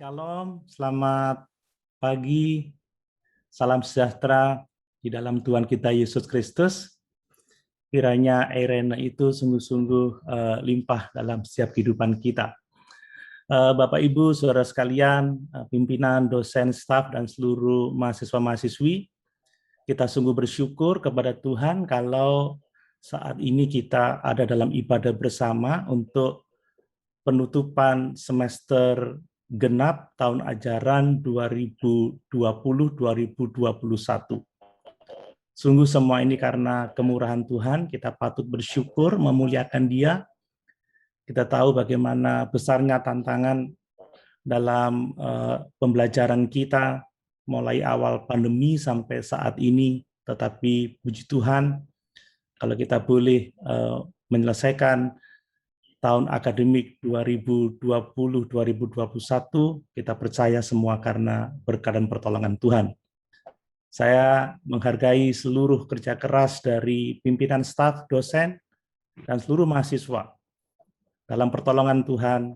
Shalom, selamat pagi, salam sejahtera di dalam Tuhan kita Yesus Kristus. Kiranya Irene itu sungguh-sungguh limpah dalam setiap kehidupan kita. Bapak Ibu, saudara sekalian, pimpinan, dosen, staf, dan seluruh mahasiswa-mahasiswi, kita sungguh bersyukur kepada Tuhan kalau saat ini kita ada dalam ibadah bersama untuk penutupan semester genap tahun ajaran 2020-2021. Sungguh semua ini karena kemurahan Tuhan, kita patut bersyukur, memuliakan Dia. Kita tahu bagaimana besarnya tantangan dalam pembelajaran kita, mulai awal pandemi sampai saat ini, tetapi puji Tuhan, kalau kita boleh menyelesaikan tahun akademik 2020-2021, kita percaya semua karena berkat dan pertolongan Tuhan. Saya menghargai seluruh kerja keras dari pimpinan staf, dosen, dan seluruh mahasiswa. Dalam pertolongan Tuhan,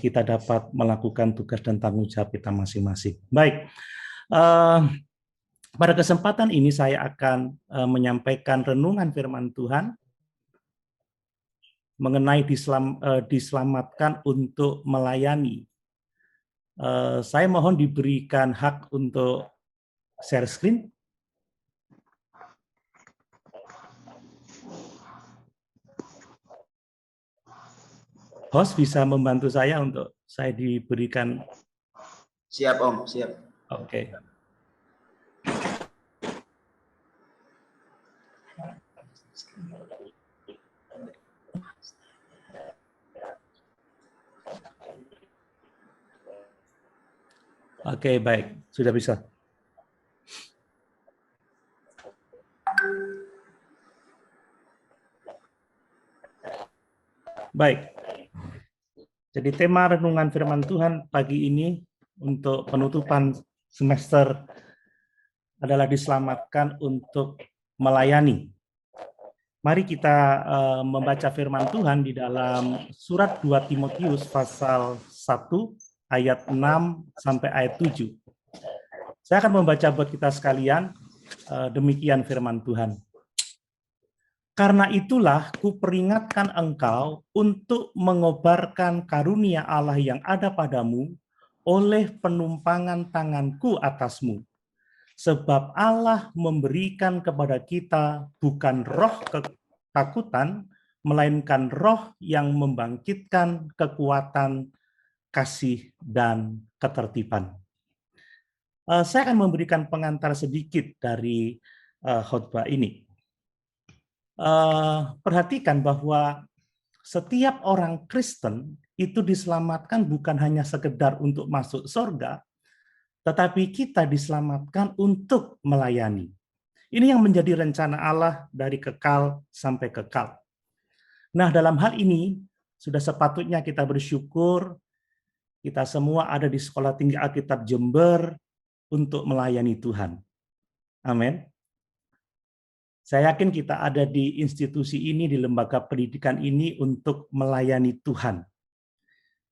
kita dapat melakukan tugas dan tanggung jawab kita masing-masing. Baik, pada kesempatan ini saya akan menyampaikan renungan firman Tuhan mengenai diselamatkan untuk melayani. Saya mohon diberikan hak untuk share screen. Host bisa membantu saya untuk saya diberikan. Siap Om, siap. Oke. Oke, baik. Sudah bisa. Baik. Jadi tema renungan firman Tuhan pagi ini untuk penutupan semester adalah diselamatkan untuk melayani. Mari kita membaca firman Tuhan di dalam surat 2 Timotius pasal 1 ayat 6 sampai ayat 7. Saya akan membaca buat kita sekalian, demikian firman Tuhan. Karena itulah kuperingatkan engkau untuk mengobarkan karunia Allah yang ada padamu oleh penumpangan tanganku atasmu. Sebab Allah memberikan kepada kita bukan roh ketakutan, melainkan roh yang membangkitkan kekuatan, kasih, dan ketertiban. Saya akan memberikan pengantar sedikit dari khotbah ini. Perhatikan bahwa setiap orang Kristen itu diselamatkan bukan hanya sekedar untuk masuk surga, tetapi kita diselamatkan untuk melayani. Ini yang menjadi rencana Allah dari kekal sampai kekal. Nah, dalam hal ini sudah sepatutnya kita bersyukur. Kita semua ada di Sekolah Tinggi Alkitab Jember untuk melayani Tuhan. Amin. Saya yakin kita ada di institusi ini, di lembaga pendidikan ini untuk melayani Tuhan.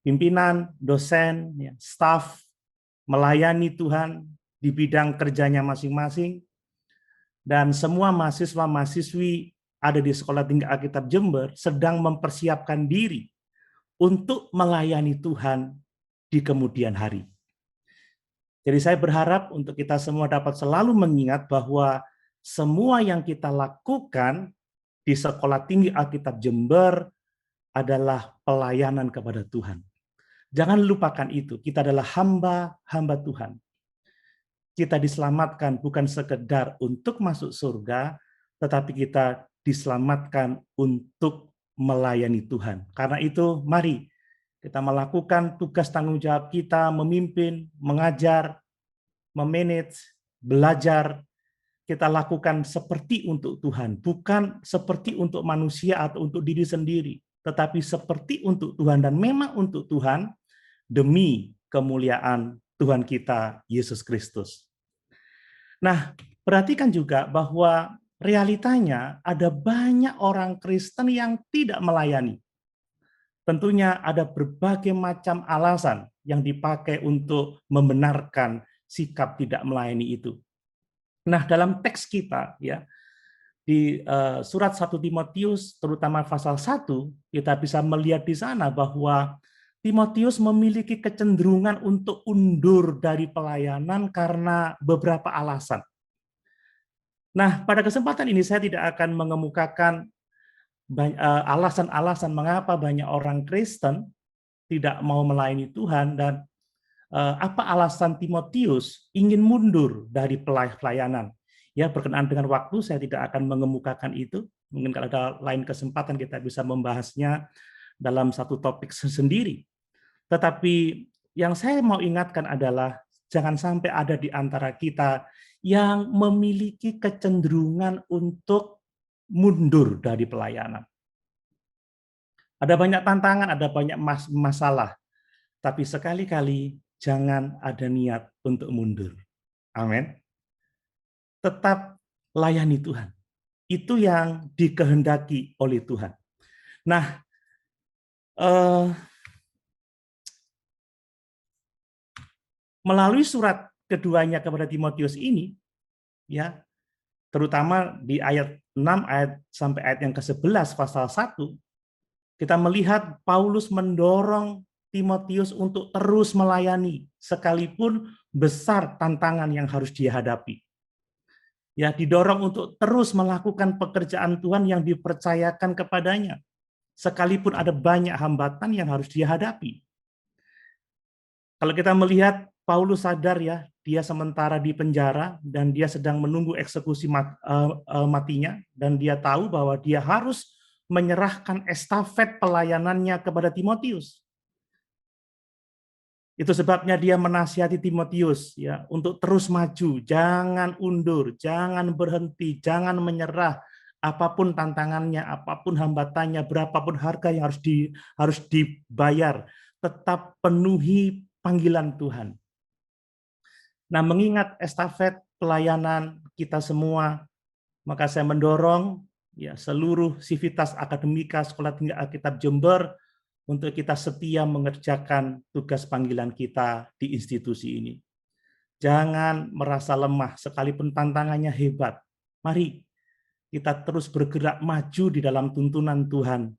Pimpinan, dosen, staf, melayani Tuhan di bidang kerjanya masing-masing. Dan semua mahasiswa-mahasiswi ada di Sekolah Tinggi Alkitab Jember sedang mempersiapkan diri untuk melayani Tuhan di kemudian hari. Jadi saya berharap untuk kita semua dapat selalu mengingat bahwa semua yang kita lakukan di Sekolah Tinggi Alkitab Jember adalah pelayanan kepada Tuhan. Jangan lupakan itu, kita adalah hamba-hamba Tuhan. Kita diselamatkan bukan sekedar untuk masuk surga, tetapi kita diselamatkan untuk melayani Tuhan. Karena itu, mari kita melakukan tugas tanggung jawab kita, memimpin, mengajar, memanage, belajar. Kita lakukan seperti untuk Tuhan, bukan seperti untuk manusia atau untuk diri sendiri, tetapi seperti untuk Tuhan dan memang untuk Tuhan demi kemuliaan Tuhan kita Yesus Kristus. Nah, perhatikan juga bahwa realitanya ada banyak orang Kristen yang tidak melayani. Tentunya ada berbagai macam alasan. yang dipakai untuk membenarkan sikap tidak melayani itu. Nah, dalam teks kita ya di surat 1 Timotius terutama pasal 1 kita bisa melihat di sana bahwa Timotius memiliki kecenderungan untuk undur dari pelayanan karena beberapa alasan. Nah, pada kesempatan ini saya tidak akan mengemukakan alasan-alasan mengapa banyak orang Kristen tidak mau melayani Tuhan dan apa alasan Timotius ingin mundur dari pelayanan. Ya, berkenaan dengan waktu saya tidak akan mengemukakan itu. Mungkin kalau ada lain kesempatan kita bisa membahasnya dalam satu topik sendiri. Tetapi yang saya mau ingatkan adalah jangan sampai ada di antara kita yang memiliki kecenderungan untuk mundur dari pelayanan. Ada banyak tantangan, ada banyak masalah, tapi sekali-kali jangan ada niat untuk mundur. Amin. Tetap layani Tuhan. Itu yang dikehendaki oleh Tuhan. Nah, melalui surat keduanya kepada Timotius ini, ya, terutama di ayat 6 sampai ayat yang ke-11 pasal 1, kita melihat Paulus mendorong Timotius untuk terus melayani sekalipun besar tantangan yang harus dia hadapi. Ya, didorong untuk terus melakukan pekerjaan Tuhan yang dipercayakan kepadanya sekalipun ada banyak hambatan yang harus dia hadapi. Kalau kita melihat Paulus sadar ya, dia sementara di penjara dan dia sedang menunggu eksekusi matinya dan dia tahu bahwa dia harus menyerahkan estafet pelayanannya kepada Timotius. Itu sebabnya dia menasihati Timotius ya untuk terus maju, jangan undur, jangan berhenti, jangan menyerah. Apapun tantangannya, apapun hambatannya, berapapun harga yang harus dibayar, tetap penuhi panggilan Tuhan. Nah, mengingat estafet pelayanan kita semua, maka saya mendorong ya seluruh sivitas akademika Sekolah Tinggi Alkitab Jember untuk kita setia mengerjakan tugas panggilan kita di institusi ini. Jangan merasa lemah sekalipun tantangannya hebat. Mari kita terus bergerak maju di dalam tuntunan Tuhan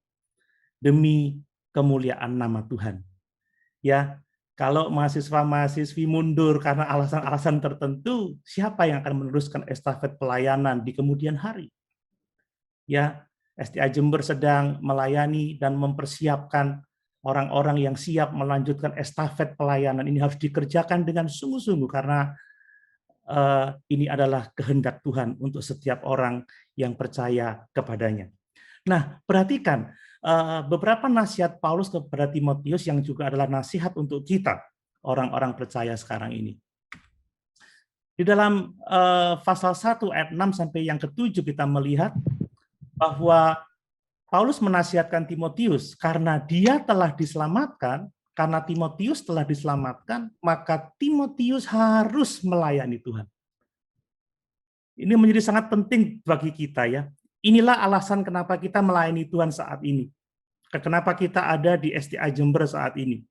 demi kemuliaan nama Tuhan. Ya, kalau mahasiswa-mahasiswi mundur karena alasan-alasan tertentu, siapa yang akan meneruskan estafet pelayanan di kemudian hari? Ya, SDA Jember sedang melayani dan mempersiapkan orang-orang yang siap melanjutkan estafet pelayanan. Ini harus dikerjakan dengan sungguh-sungguh karena ini adalah kehendak Tuhan untuk setiap orang yang percaya kepadanya. Nah, perhatikan beberapa nasihat Paulus kepada Timotius yang juga adalah nasihat untuk kita, orang-orang percaya sekarang ini. Di dalam pasal 1 ayat 6 sampai yang ke-7 kita melihat bahwa Paulus menasihatkan Timotius karena dia telah diselamatkan, karena Timotius telah diselamatkan, maka Timotius harus melayani Tuhan. Ini menjadi sangat penting bagi kita ya. Inilah alasan kenapa kita melayani Tuhan saat ini. Kenapa kita ada di SDA Jember saat ini.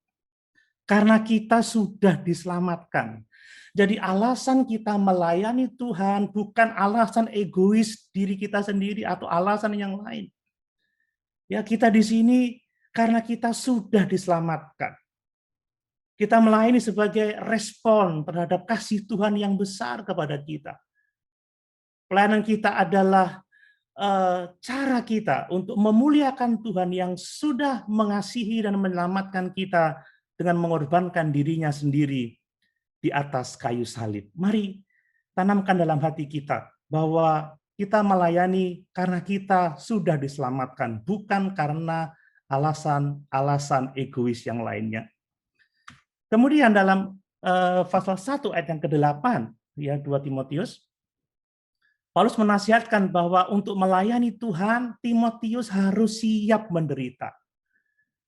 Karena kita sudah diselamatkan. Jadi alasan kita melayani Tuhan bukan alasan egois diri kita sendiri atau alasan yang lain. Ya, kita di sini karena kita sudah diselamatkan. Kita melayani sebagai respon terhadap kasih Tuhan yang besar kepada kita. Pelayanan kita adalah cara kita untuk memuliakan Tuhan yang sudah mengasihi dan menyelamatkan kita dengan mengorbankan dirinya sendiri di atas kayu salib. Mari tanamkan dalam hati kita bahwa kita melayani karena kita sudah diselamatkan, bukan karena alasan-alasan egois yang lainnya. Kemudian dalam pasal 1 ayat yang ke-8, ya 2 Timotius, Paulus menasihatkan bahwa untuk melayani Tuhan, Timotius harus siap menderita.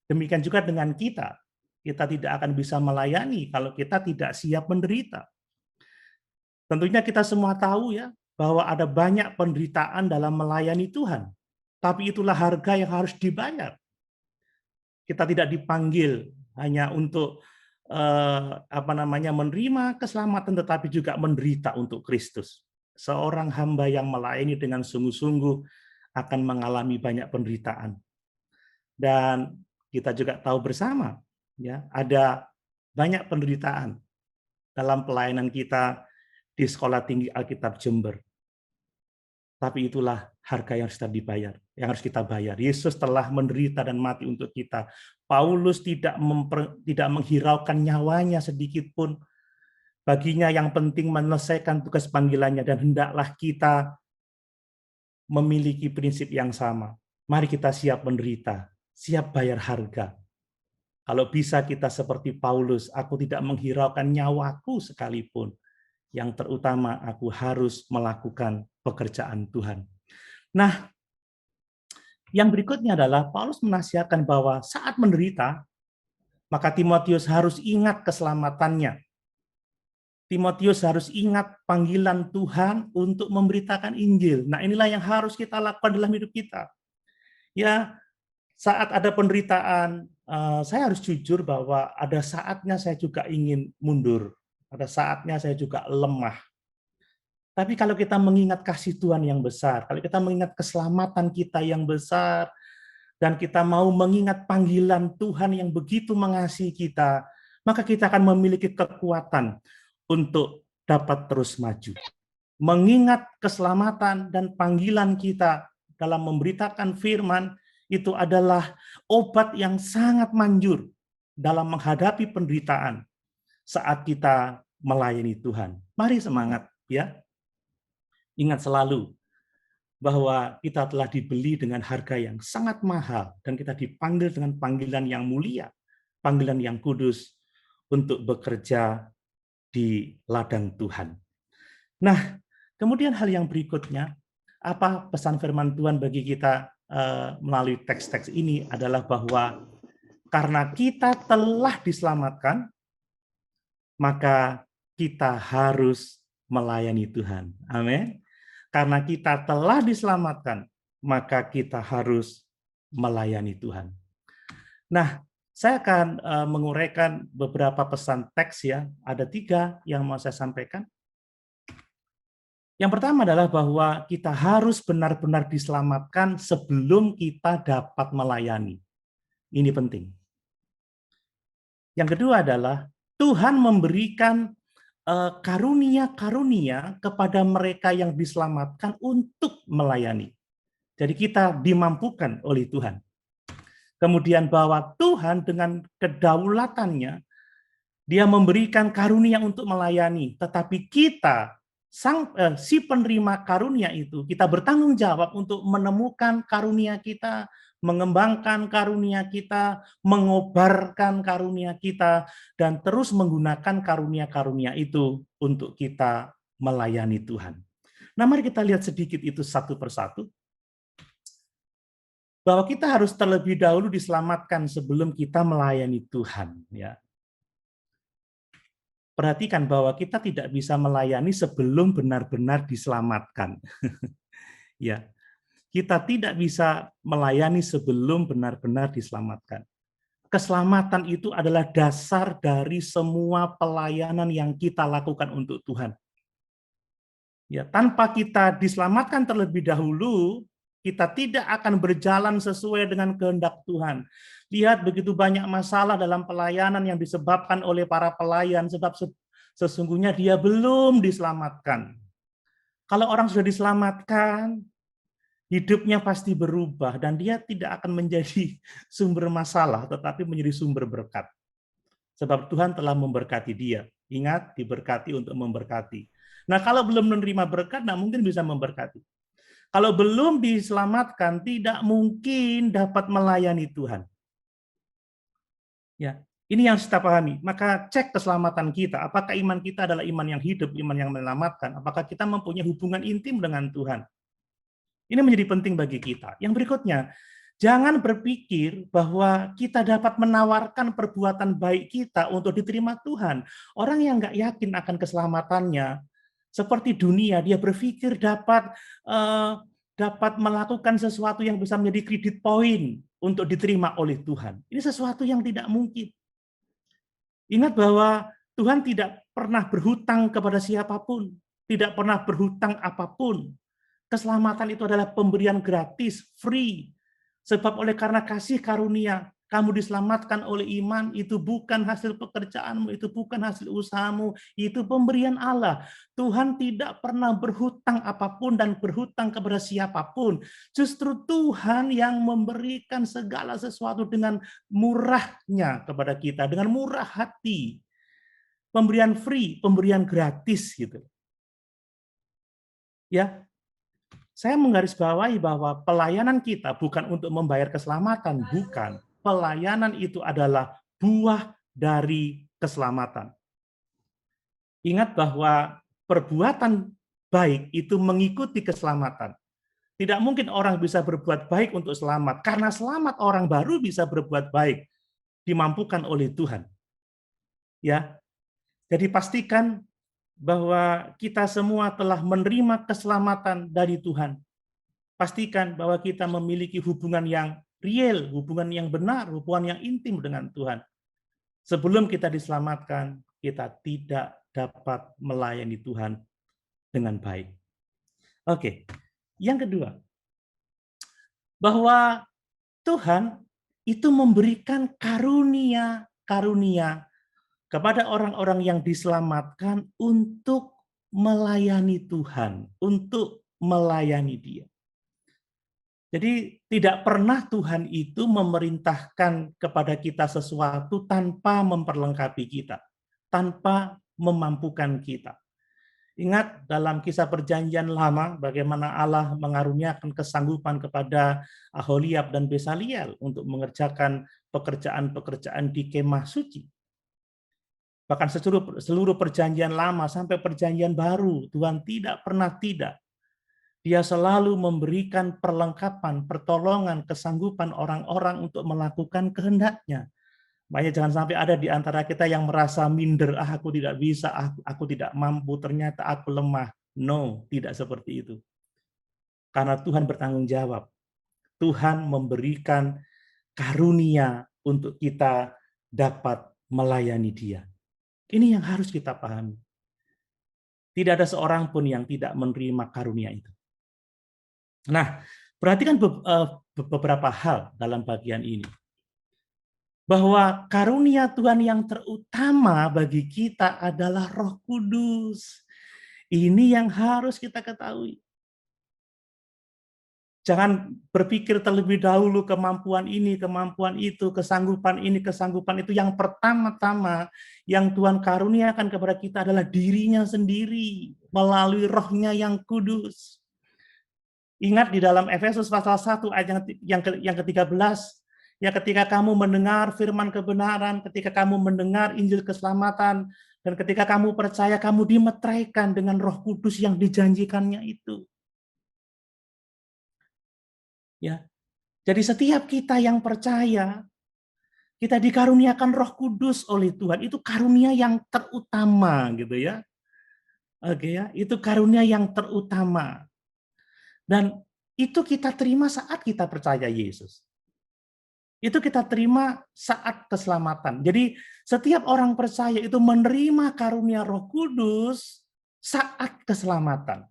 Demikian juga dengan kita. Kita tidak akan bisa melayani kalau kita tidak siap menderita. Tentunya kita semua tahu ya, bahwa ada banyak penderitaan dalam melayani Tuhan. Tapi itulah harga yang harus dibayar. Kita tidak dipanggil hanya untuk menerima keselamatan tetapi juga menderita untuk Kristus. Seorang hamba yang melayani dengan sungguh-sungguh akan mengalami banyak penderitaan. Dan kita juga tahu bersama, ya, ada banyak penderitaan dalam pelayanan kita di Sekolah Tinggi Alkitab Jember. Tapi itulah harga yang harus kita bayar. Yesus telah menderita dan mati untuk kita. Paulus tidak menghiraukan nyawanya sedikit pun. Baginya yang penting menyelesaikan tugas panggilannya, dan hendaklah kita memiliki prinsip yang sama. Mari kita siap menderita, siap bayar harga. Kalau bisa kita seperti Paulus, aku tidak menghiraukan nyawaku sekalipun. Yang terutama aku harus melakukan pekerjaan Tuhan. Nah, yang berikutnya adalah Paulus menasihatkan bahwa saat menderita, maka Timotius harus ingat keselamatannya. Timotius harus ingat panggilan Tuhan untuk memberitakan Injil. Nah, inilah yang harus kita lakukan dalam hidup kita. Ya, saat ada penderitaan, saya harus jujur bahwa ada saatnya saya juga ingin mundur. Ada saatnya saya juga lemah. Tapi kalau kita mengingat kasih Tuhan yang besar, kalau kita mengingat keselamatan kita yang besar, dan kita mau mengingat panggilan Tuhan yang begitu mengasihi kita, maka kita akan memiliki kekuatan untuk dapat terus maju. Mengingat keselamatan dan panggilan kita dalam memberitakan firman, itu adalah obat yang sangat manjur dalam menghadapi penderitaan saat kita melayani Tuhan. Mari semangat, ya. Ingat selalu bahwa kita telah dibeli dengan harga yang sangat mahal dan kita dipanggil dengan panggilan yang mulia, panggilan yang kudus untuk bekerja di ladang Tuhan. Nah, kemudian hal yang berikutnya, apa pesan firman Tuhan bagi kita melalui teks-teks ini adalah bahwa karena kita telah diselamatkan, maka kita harus melayani Tuhan. Amin. Karena kita telah diselamatkan, maka kita harus melayani Tuhan. Nah, saya akan menguraikan beberapa pesan teks, ya. Ada 3 yang mau saya sampaikan. Yang pertama adalah bahwa kita harus benar-benar diselamatkan sebelum kita dapat melayani. Ini penting. Yang kedua adalah Tuhan memberikan karunia-karunia kepada mereka yang diselamatkan untuk melayani. Jadi kita dimampukan oleh Tuhan. Kemudian bahwa Tuhan dengan kedaulatannya, dia memberikan karunia untuk melayani. Tetapi kita, si penerima karunia itu, kita bertanggung jawab untuk menemukan karunia kita, mengembangkan karunia kita, mengobarkan karunia kita, dan terus menggunakan karunia-karunia itu untuk kita melayani Tuhan. Nah, mari kita lihat sedikit itu satu persatu. Bahwa kita harus terlebih dahulu diselamatkan sebelum kita melayani Tuhan. Ya. Perhatikan bahwa kita tidak bisa melayani sebelum benar-benar diselamatkan. Ya. Kita tidak bisa melayani sebelum benar-benar diselamatkan. Keselamatan itu adalah dasar dari semua pelayanan yang kita lakukan untuk Tuhan. Ya, tanpa kita diselamatkan terlebih dahulu, kita tidak akan berjalan sesuai dengan kehendak Tuhan. Lihat begitu banyak masalah dalam pelayanan yang disebabkan oleh para pelayan, sebab sesungguhnya dia belum diselamatkan. Kalau orang sudah diselamatkan, hidupnya pasti berubah dan dia tidak akan menjadi sumber masalah, tetapi menjadi sumber berkat. Sebab Tuhan telah memberkati dia. Ingat, diberkati untuk memberkati. Nah, kalau belum menerima berkat, nah mungkin bisa memberkati. Kalau belum diselamatkan, tidak mungkin dapat melayani Tuhan. Ya, ini yang kita pahami. Maka cek keselamatan kita. Apakah iman kita adalah iman yang hidup, iman yang menyelamatkan? Apakah kita mempunyai hubungan intim dengan Tuhan? Ini menjadi penting bagi kita. Yang berikutnya, jangan berpikir bahwa kita dapat menawarkan perbuatan baik kita untuk diterima Tuhan. Orang yang nggak yakin akan keselamatannya, seperti dunia, dia berpikir dapat melakukan sesuatu yang bisa menjadi kredit poin untuk diterima oleh Tuhan. Ini sesuatu yang tidak mungkin. Ingat bahwa Tuhan tidak pernah berhutang kepada siapapun, tidak pernah berhutang apapun. Keselamatan itu adalah pemberian gratis, free. Sebab oleh karena kasih karunia, kamu diselamatkan oleh iman, itu bukan hasil pekerjaanmu, itu bukan hasil usahamu, itu pemberian Allah. Tuhan tidak pernah berhutang apapun dan berhutang kepada siapapun. Justru Tuhan yang memberikan segala sesuatu dengan murahnya kepada kita, dengan murah hati. Pemberian free, pemberian gratis gitu. Ya, saya menggarisbawahi bahwa pelayanan kita bukan untuk membayar keselamatan, bukan. Pelayanan itu adalah buah dari keselamatan. Ingat bahwa perbuatan baik itu mengikuti keselamatan. Tidak mungkin orang bisa berbuat baik untuk selamat, karena selamat orang baru bisa berbuat baik, dimampukan oleh Tuhan. Ya, jadi pastikan bahwa kita semua telah menerima keselamatan dari Tuhan. Pastikan bahwa kita memiliki hubungan yang real, hubungan yang benar, hubungan yang intim dengan Tuhan. Sebelum kita diselamatkan, kita tidak dapat melayani Tuhan dengan baik. Oke, yang kedua, bahwa Tuhan itu memberikan karunia kepada orang-orang yang diselamatkan untuk melayani Tuhan, untuk melayani Dia. Jadi tidak pernah Tuhan itu memerintahkan kepada kita sesuatu tanpa memperlengkapi kita, tanpa memampukan kita. Ingat dalam kisah perjanjian lama bagaimana Allah mengaruniakan kesanggupan kepada Aholiab dan Besaliel untuk mengerjakan pekerjaan-pekerjaan di kemah suci. Bahkan seluruh perjanjian lama sampai perjanjian baru, Tuhan tidak pernah tidak. Dia selalu memberikan perlengkapan, pertolongan, kesanggupan orang-orang untuk melakukan kehendak-Nya. Makanya jangan sampai ada di antara kita yang merasa minder, aku tidak bisa, aku tidak mampu, ternyata aku lemah. No, tidak seperti itu. Karena Tuhan bertanggung jawab. Tuhan memberikan karunia untuk kita dapat melayani Dia. Ini yang harus kita pahami. Tidak ada seorang pun yang tidak menerima karunia itu. Nah, perhatikan beberapa hal dalam bagian ini. Bahwa karunia Tuhan yang terutama bagi kita adalah Roh Kudus. Ini yang harus kita ketahui. Jangan berpikir terlebih dahulu kemampuan ini, kemampuan itu, kesanggupan ini, kesanggupan itu. Yang pertama-tama yang Tuhan karuniakan kepada kita adalah dirinya sendiri melalui Roh-Nya yang kudus. Ingat di dalam Efesus pasal 1 ayat yang ke-13, ya ketika kamu mendengar firman kebenaran, ketika kamu mendengar Injil keselamatan, dan ketika kamu percaya, kamu dimeteraikan dengan Roh Kudus yang dijanjikannya itu. Ya. Jadi setiap kita yang percaya, kita dikaruniakan Roh Kudus oleh Tuhan. Itu karunia yang terutama gitu ya. Oke ya, itu karunia yang terutama. Dan itu kita terima saat kita percaya Yesus. Itu kita terima saat keselamatan. Jadi setiap orang percaya itu menerima karunia Roh Kudus saat keselamatan.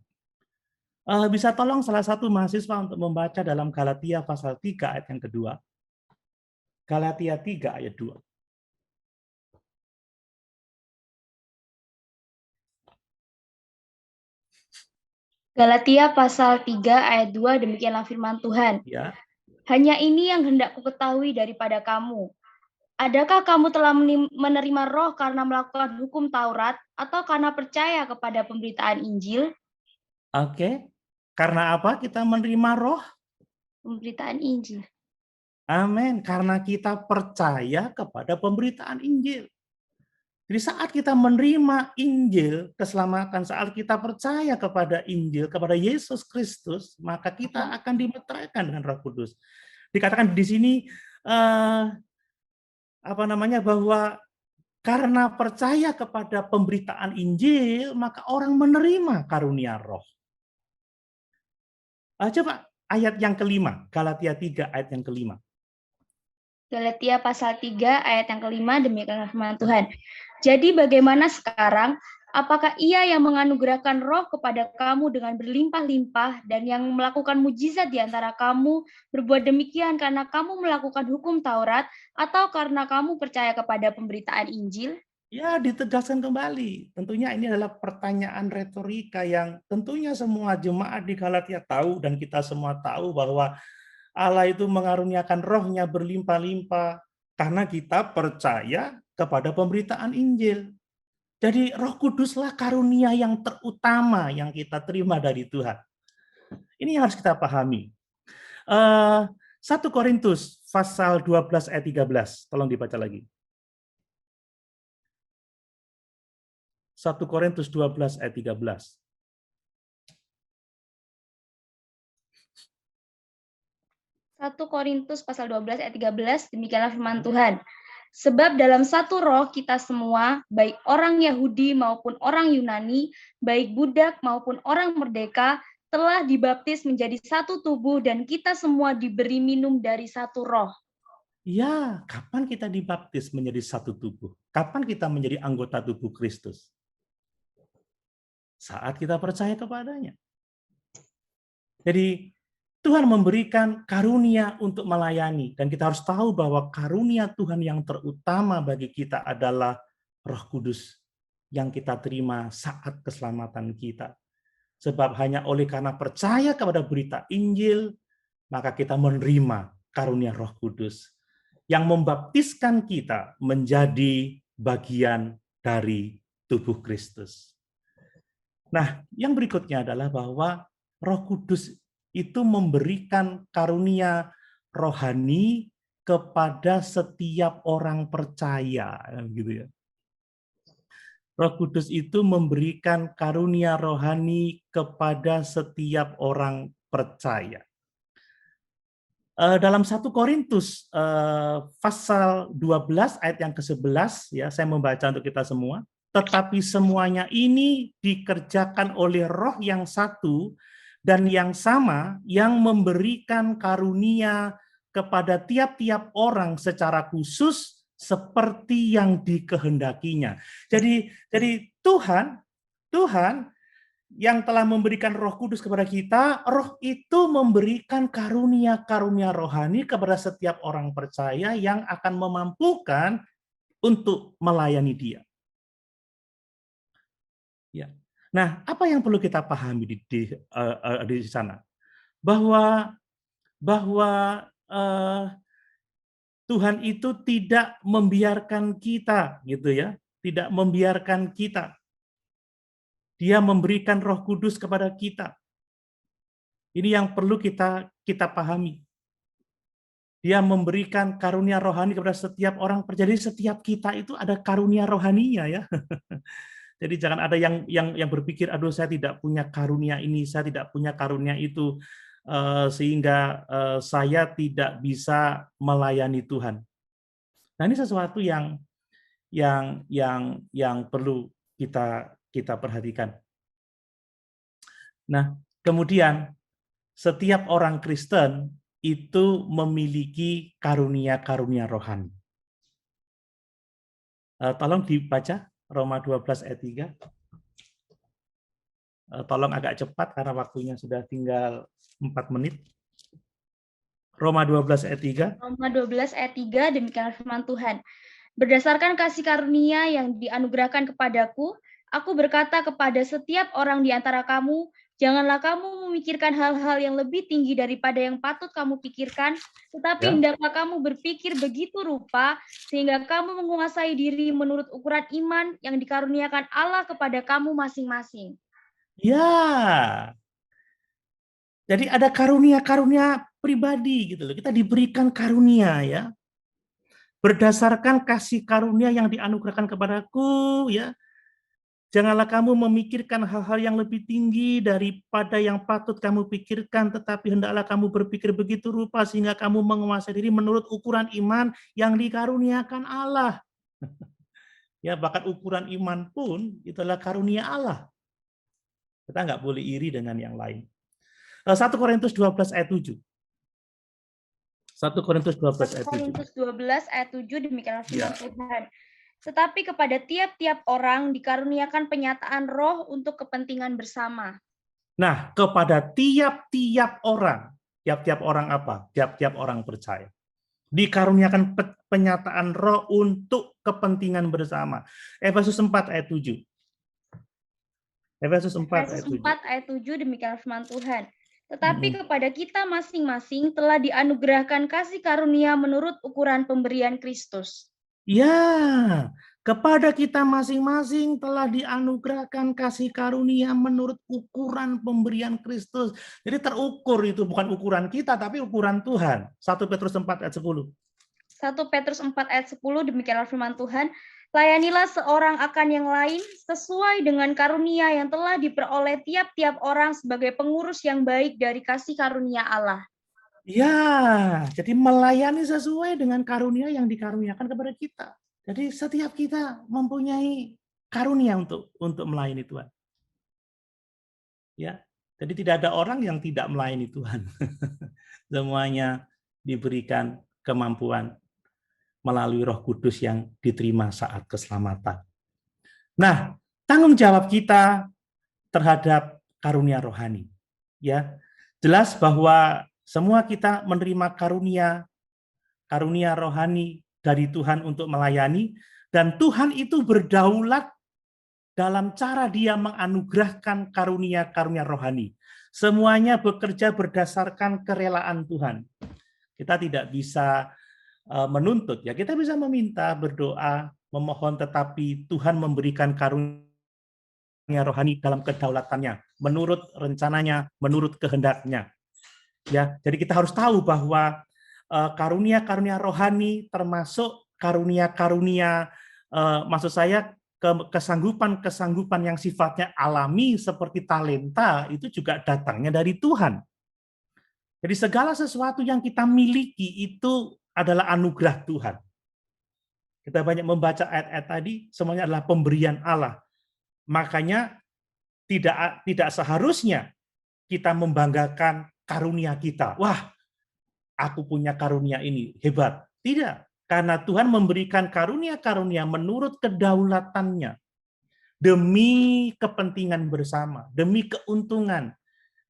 Bisa tolong salah satu mahasiswa untuk membaca dalam Galatia pasal 3 ayat yang kedua. Galatia 3 ayat 2. Galatia pasal 3 ayat 2, demikianlah firman Tuhan. Ya. Hanya ini yang hendak ku ketahui daripada kamu. Adakah kamu telah menerima roh karena melakukan hukum Taurat atau karena percaya kepada pemberitaan Injil? Oke. Karena apa kita menerima roh? Pemberitaan Injil. Amin. Karena kita percaya kepada pemberitaan Injil. Jadi saat kita menerima Injil, keselamatan, saat kita percaya kepada Injil, kepada Yesus Kristus, maka kita akan dimeteraikan dengan Roh Kudus. Dikatakan di sini bahwa karena percaya kepada pemberitaan Injil, maka orang menerima karunia roh. Coba ayat yang kelima, Galatia 3 ayat yang kelima. Galatia pasal 3 ayat yang kelima, demikian firman Tuhan. Jadi bagaimana sekarang? Apakah Ia yang menganugerahkan roh kepada kamu dengan berlimpah-limpah dan yang melakukan mujizat di antara kamu berbuat demikian karena kamu melakukan hukum Taurat atau karena kamu percaya kepada pemberitaan Injil? Ya, ditegaskan kembali. Tentunya ini adalah pertanyaan retorika yang tentunya semua jemaat di Galatia tahu dan kita semua tahu bahwa Allah itu mengaruniakan rohnya berlimpah-limpah karena kita percaya kepada pemberitaan Injil. Jadi Roh Kuduslah karunia yang terutama yang kita terima dari Tuhan. Ini yang harus kita pahami. 1 Korintus pasal 12 ayat 13. Tolong dibaca lagi. 1 Korintus 12 ayat 13. 1 Korintus pasal 12 ayat 13, demikianlah firman Tuhan. Sebab dalam satu roh kita semua, baik orang Yahudi maupun orang Yunani, baik budak maupun orang merdeka, telah dibaptis menjadi satu tubuh dan kita semua diberi minum dari satu roh. Ya, kapan kita dibaptis menjadi satu tubuh? Kapan kita menjadi anggota tubuh Kristus? Saat kita percaya kepadanya. Jadi Tuhan memberikan karunia untuk melayani, dan kita harus tahu bahwa karunia Tuhan yang terutama bagi kita adalah Roh Kudus yang kita terima saat keselamatan kita. Sebab hanya oleh karena percaya kepada berita Injil, maka kita menerima karunia Roh Kudus yang membaptiskan kita menjadi bagian dari tubuh Kristus. Nah, yang berikutnya adalah bahwa Roh Kudus itu memberikan karunia rohani kepada setiap orang percaya, gitu ya. Roh Kudus itu memberikan karunia rohani kepada setiap orang percaya. Dalam 1 Korintus pasal 12 ayat yang ke-11, ya, saya membaca untuk kita semua. Tetapi semuanya ini dikerjakan oleh Roh yang satu dan yang sama, yang memberikan karunia kepada tiap-tiap orang secara khusus seperti yang dikehendakinya. Jadi Tuhan yang telah memberikan Roh Kudus kepada kita, Roh itu memberikan karunia-karunia rohani kepada setiap orang percaya yang akan memampukan untuk melayani Dia. Ya. Nah, apa yang perlu kita pahami di sana? Bahwa Tuhan itu tidak membiarkan kita, gitu ya, tidak membiarkan kita. Dia memberikan Roh Kudus kepada kita. Ini yang perlu kita pahami. Dia memberikan karunia rohani kepada setiap orang. Jadi setiap kita itu ada karunia rohaninya, ya. Jadi jangan ada yang berpikir, aduh saya tidak punya karunia ini, saya tidak punya karunia itu, sehingga saya tidak bisa melayani Tuhan. Nah, ini sesuatu yang perlu kita perhatikan. Nah, kemudian setiap orang Kristen itu memiliki karunia-karunia rohani. Tolong dibaca Roma 12 ayat 3. Tolong agak cepat karena waktunya sudah tinggal 4 menit. Roma 12 ayat 3. Roma 12 ayat 3, demikian firman Tuhan. Berdasarkan kasih karunia yang dianugerahkan kepadaku, aku berkata kepada setiap orang di antara kamu, janganlah kamu memikirkan hal-hal yang lebih tinggi daripada yang patut kamu pikirkan, tetapi hendaklah kamu berpikir begitu rupa, sehingga kamu menguasai diri menurut ukuran iman yang dikaruniakan Allah kepada kamu masing-masing. Ya, jadi ada karunia-karunia pribadi gitu loh. Kita diberikan karunia, ya. Berdasarkan kasih karunia yang dianugerahkan kepadaku, ya. Janganlah kamu memikirkan hal-hal yang lebih tinggi daripada yang patut kamu pikirkan, tetapi hendaklah kamu berpikir begitu rupa sehingga kamu menguasai diri menurut ukuran iman yang dikaruniakan Allah. Ya, bahkan ukuran iman pun itulah karunia Allah. Kita nggak boleh iri dengan yang lain. 1 Korintus 12 ayat 7. 1 1 Korintus 12 ayat 7. Korintus 12 ayat 7 demikianlah firman Ya. Tuhan. Tetapi kepada tiap-tiap orang dikaruniakan penyataan roh untuk kepentingan bersama. Nah, kepada tiap-tiap orang apa? Tiap-tiap orang percaya. Dikaruniakan penyataan roh untuk kepentingan bersama. Efesus 4 ayat 7. Efesus 4 Efesus ayat 4 ayat 7 demikianlah firman Tuhan. 7. Tetapi kepada kita masing-masing telah dianugerahkan kasih karunia menurut ukuran pemberian Kristus. Ya, kepada kita masing-masing telah dianugerahkan kasih karunia menurut ukuran pemberian Kristus. Jadi terukur itu bukan ukuran kita, tapi ukuran Tuhan. 1 Petrus 4 ayat 10. 1 Petrus 4 ayat 10 demikianlah firman Tuhan. Layanilah seorang akan yang lain sesuai dengan karunia yang telah diperoleh tiap-tiap orang sebagai pengurus yang baik dari kasih karunia Allah. Ya, jadi melayani sesuai dengan karunia yang dikaruniakan kepada kita. Jadi setiap kita mempunyai karunia untuk melayani Tuhan. Ya, jadi tidak ada orang yang tidak melayani Tuhan. Semuanya diberikan kemampuan melalui Roh Kudus yang diterima saat keselamatan. Nah, tanggung jawab kita terhadap karunia rohani. Ya, jelas bahwa semua kita menerima karunia rohani dari Tuhan untuk melayani, dan Tuhan itu berdaulat dalam cara Dia menganugerahkan karunia-karunia rohani. Semuanya bekerja berdasarkan kerelaan Tuhan. Kita tidak bisa menuntut, ya kita bisa meminta, berdoa, memohon, tetapi Tuhan memberikan karunia rohani dalam kedaulatannya, menurut rencananya, menurut kehendaknya. Ya, jadi kita harus tahu bahwa karunia-karunia rohani termasuk karunia-karunia, maksud saya kesanggupan-kesanggupan yang sifatnya alami seperti talenta itu juga datangnya dari Tuhan. Jadi segala sesuatu yang kita miliki itu adalah anugerah Tuhan. Kita banyak membaca ayat-ayat tadi, semuanya adalah pemberian Allah. Makanya tidak seharusnya kita membanggakan karunia kita. Wah, aku punya karunia ini, hebat. Tidak, karena Tuhan memberikan karunia-karunia menurut kedaulatannya, demi kepentingan bersama, demi keuntungan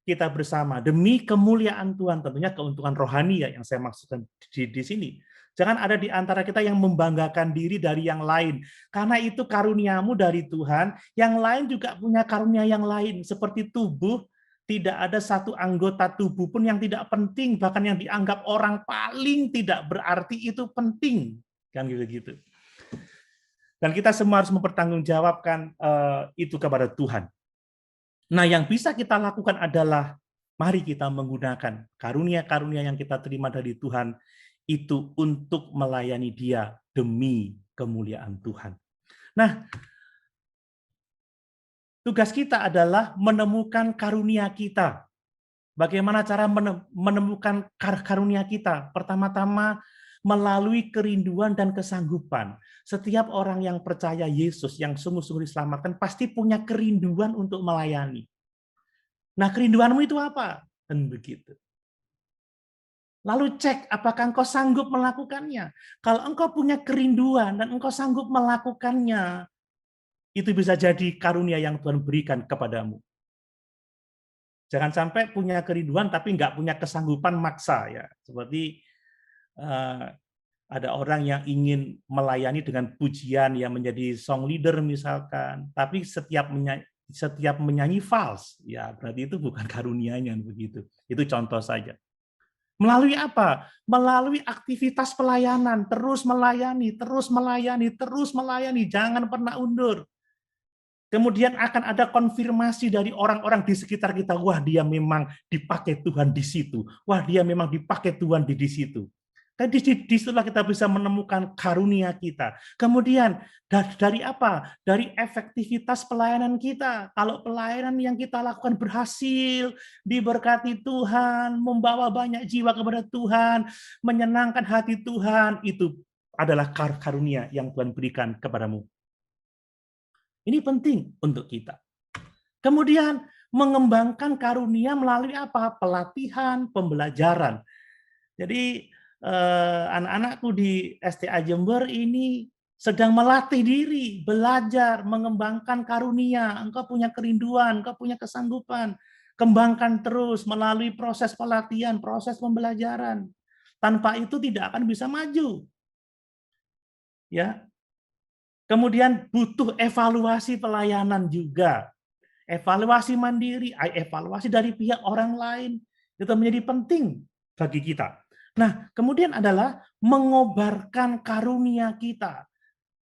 kita bersama, demi kemuliaan Tuhan, tentunya keuntungan rohani ya yang saya maksudkan di sini. Jangan ada di antara kita yang membanggakan diri dari yang lain, karena itu karuniamu dari Tuhan, yang lain juga punya karunia yang lain, seperti tubuh. Tidak ada satu anggota tubuh pun yang tidak penting, bahkan yang dianggap orang paling tidak berarti itu penting, kan gitu. Dan kita semua harus mempertanggungjawabkan itu kepada Tuhan. Nah, yang bisa kita lakukan adalah mari kita menggunakan karunia-karunia yang kita terima dari Tuhan itu untuk melayani Dia demi kemuliaan Tuhan. Nah, tugas kita adalah menemukan karunia kita. Bagaimana cara menemukan karunia kita? Pertama-tama melalui kerinduan dan kesanggupan. Setiap orang yang percaya Yesus, yang sungguh-sungguh diselamatkan, pasti punya kerinduan untuk melayani. Nah, kerinduanmu itu apa? Dan begitu. Lalu cek apakah engkau sanggup melakukannya. Kalau engkau punya kerinduan dan engkau sanggup melakukannya, itu bisa jadi karunia yang Tuhan berikan kepadamu. Jangan sampai punya kerinduan tapi nggak punya kesanggupan maksa ya. Seperti ada orang yang ingin melayani dengan pujian yang menjadi song leader misalkan, tapi setiap menyanyi fals, ya berarti itu bukan karunianya begitu. Itu contoh saja. Melalui apa? Melalui aktivitas pelayanan, terus melayani, jangan pernah undur. Kemudian akan ada konfirmasi dari orang-orang di sekitar kita, wah dia memang dipakai Tuhan di situ, wah dia memang dipakai Tuhan di situ. Dan disitulah kita bisa menemukan karunia kita. Kemudian dari apa? Dari efektivitas pelayanan kita. Kalau pelayanan yang kita lakukan berhasil, diberkati Tuhan, membawa banyak jiwa kepada Tuhan, menyenangkan hati Tuhan, itu adalah karunia yang Tuhan berikan kepadamu. Ini penting untuk kita. Kemudian mengembangkan karunia melalui apa? Pelatihan, pembelajaran. Jadi anak-anakku di STA Jember ini sedang melatih diri, belajar, mengembangkan karunia. Engkau punya kerinduan, engkau punya kesanggupan. Kembangkan terus melalui proses pelatihan, proses pembelajaran. Tanpa itu tidak akan bisa maju. Ya. Kemudian butuh evaluasi pelayanan juga. Evaluasi mandiri, evaluasi dari pihak orang lain. Itu menjadi penting bagi kita. Nah, kemudian adalah mengobarkan karunia kita.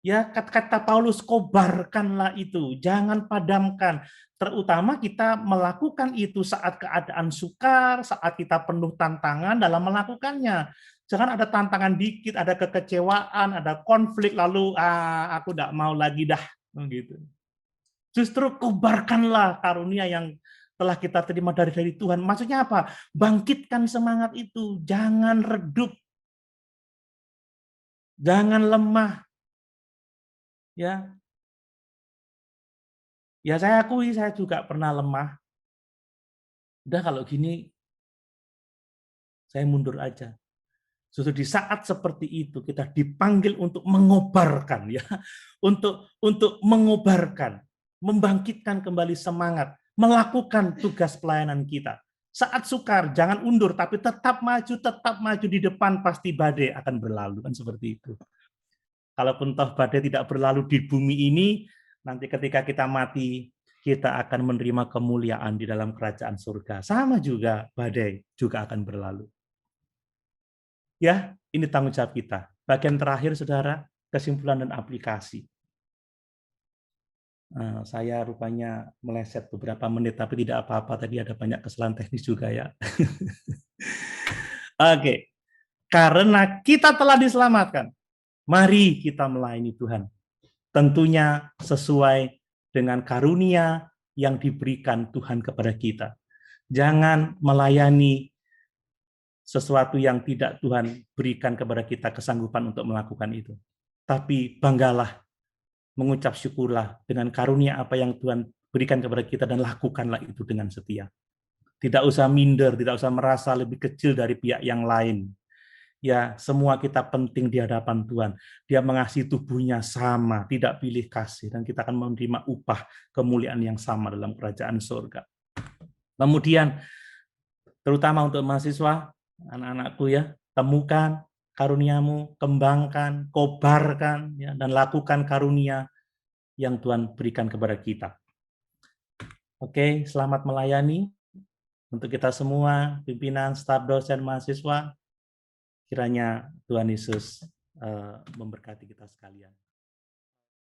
Ya, kata Paulus, kobarkanlah itu, jangan padamkan. Terutama kita melakukan itu saat keadaan sukar, saat kita penuh tantangan dalam melakukannya. Jangan ada tantangan dikit, ada kekecewaan, ada konflik, lalu aku tidak mau lagi dah, gitu. Justru kobarkanlah karunia yang telah kita terima dari Tuhan. Maksudnya apa? Bangkitkan semangat itu, jangan redup, jangan lemah. Ya, saya akui saya juga pernah lemah. Udah kalau gini, saya mundur aja. Justru di saat seperti itu kita dipanggil untuk mengobarkan, ya, untuk mengobarkan, membangkitkan kembali semangat, melakukan tugas pelayanan kita. Saat sukar, jangan undur, tapi tetap maju di depan, pasti badai akan berlalu, kan seperti itu. Kalaupun toh badai tidak berlalu di bumi ini, nanti ketika kita mati, kita akan menerima kemuliaan di dalam kerajaan surga. Sama juga badai juga akan berlalu. Ya, ini tanggung jawab kita. Bagian terakhir, saudara, kesimpulan dan aplikasi. Saya rupanya meleset beberapa menit, tapi tidak apa-apa. Tadi ada banyak kesalahan teknis juga ya. Oke, karena kita telah diselamatkan, mari kita melayani Tuhan. Tentunya sesuai dengan karunia yang diberikan Tuhan kepada kita. Jangan melayani sesuatu yang tidak Tuhan berikan kepada kita kesanggupan untuk melakukan itu. Tapi banggalah, mengucap syukurlah dengan karunia apa yang Tuhan berikan kepada kita dan lakukanlah itu dengan setia. Tidak usah minder, tidak usah merasa lebih kecil dari pihak yang lain. Ya, semua kita penting di hadapan Tuhan. Dia mengasihi tubuhnya sama, tidak pilih kasih, dan kita akan menerima upah kemuliaan yang sama dalam kerajaan surga. Kemudian, terutama untuk mahasiswa, anak-anakku ya, temukan karuniamu, kembangkan, kobarkan, ya, dan lakukan karunia yang Tuhan berikan kepada kita. Oke, selamat melayani untuk kita semua, pimpinan, staf, dosen, mahasiswa. Kiranya Tuhan Yesus memberkati kita sekalian.